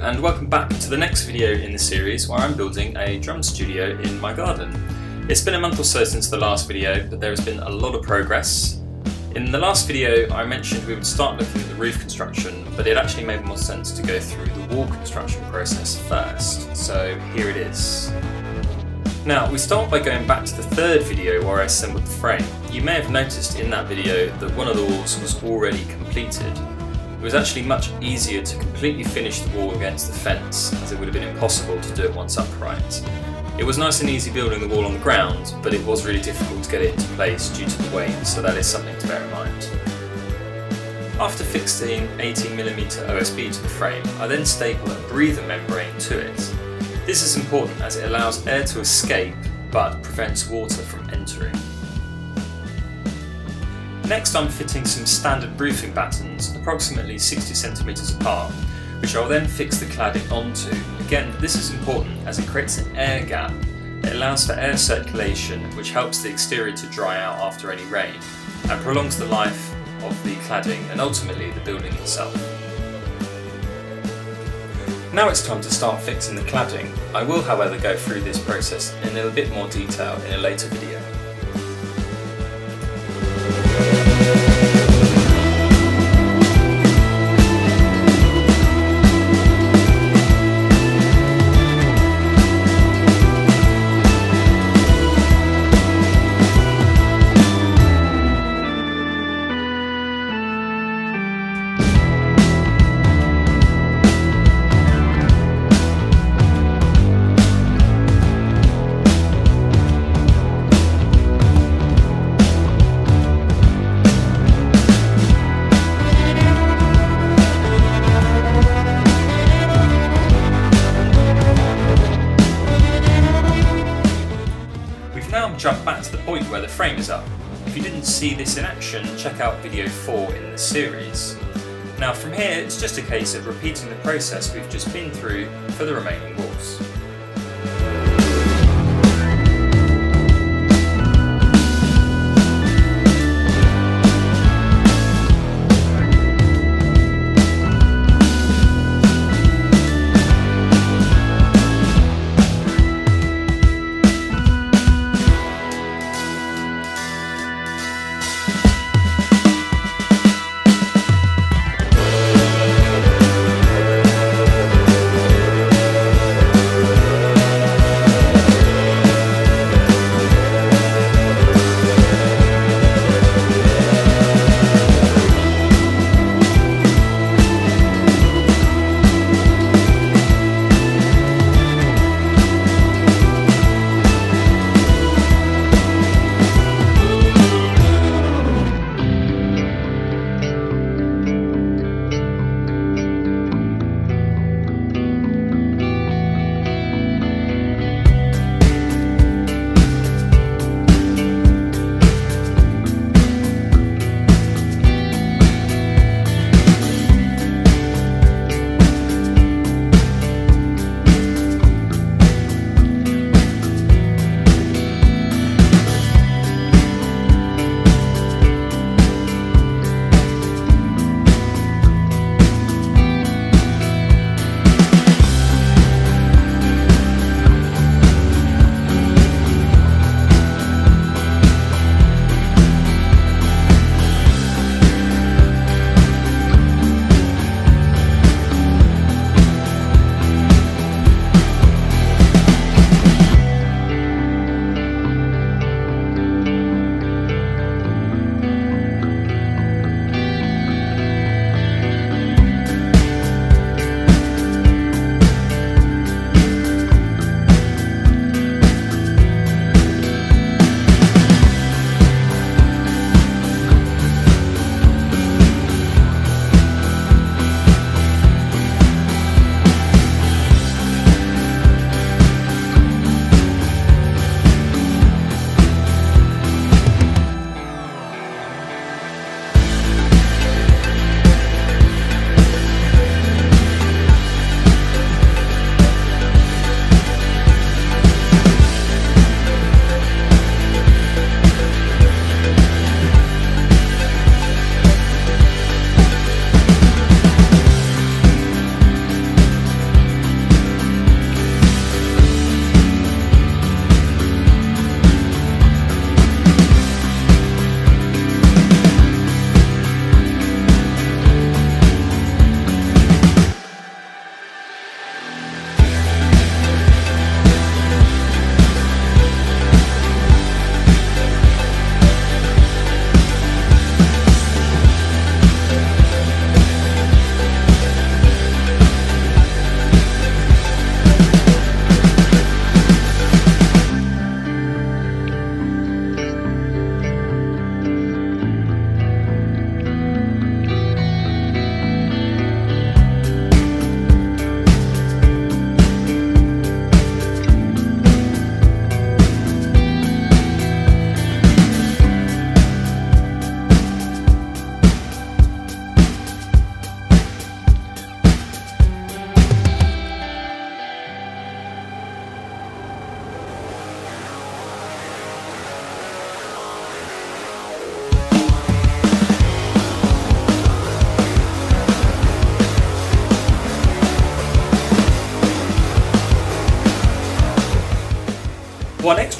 and welcome back to the next video in the series where I'm building a drum studio in my garden. It's been a month or so since the last video, but there has been a lot of progress. In the last video I mentioned we would start looking at the roof construction, but it actually made more sense to go through the wall construction process first, so here it is. Now, we start by going back to the third video where I assembled the frame. You may have noticed in that video that one of the walls was already completed. It was actually much easier to completely finish the wall against the fence, as it would have been impossible to do it once upright. It was nice and easy building the wall on the ground, but it was really difficult to get it into place due to the weight, so that is something to bear in mind. After fixing 18mm OSB to the frame, I then staple a breather membrane to it. This is important as it allows air to escape, but prevents water from entering. Next I'm fitting some standard roofing battens, approximately 60cm apart, which I'll then fix the cladding onto. Again, this is important as it creates an air gap. It allows for air circulation, which helps the exterior to dry out after any rain, and prolongs the life of the cladding and ultimately the building itself. Now it's time to start fixing the cladding. I will however go through this process in a bit more detail in a later video. Jump back to the point where the frame is up. If you didn't see this in action, check out video 4 in the series. Now from here it's just a case of repeating the process we've just been through for the remaining walls.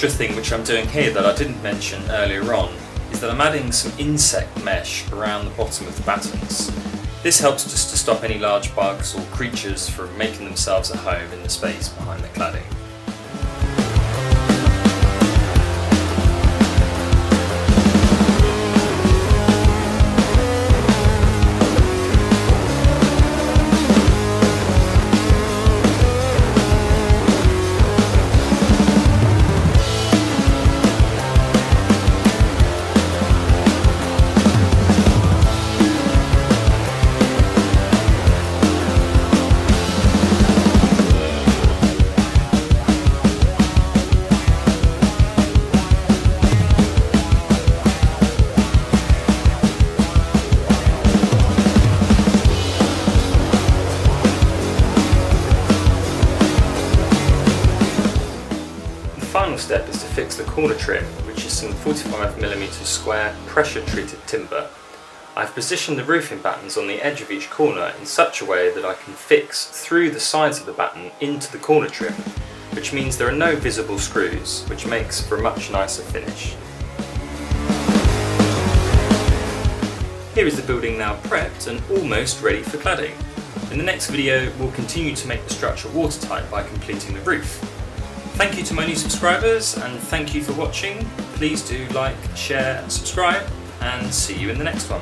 extra thing which I'm doing here that I didn't mention earlier on is that I'm adding some insect mesh around the bottom of the battens. This helps just to stop any large bugs or creatures from making themselves at home in the space behind the cladding. The final step is to fix the corner trim, which is some 45mm square pressure treated timber. I've positioned the roofing battens on the edge of each corner in such a way that I can fix through the sides of the batten into the corner trim, which means there are no visible screws, which makes for a much nicer finish. Here is the building now prepped and almost ready for cladding. In the next video we'll continue to make the structure watertight by completing the roof. Thank you to my new subscribers and thank you for watching. Please do like, share and subscribe, and see you in the next one.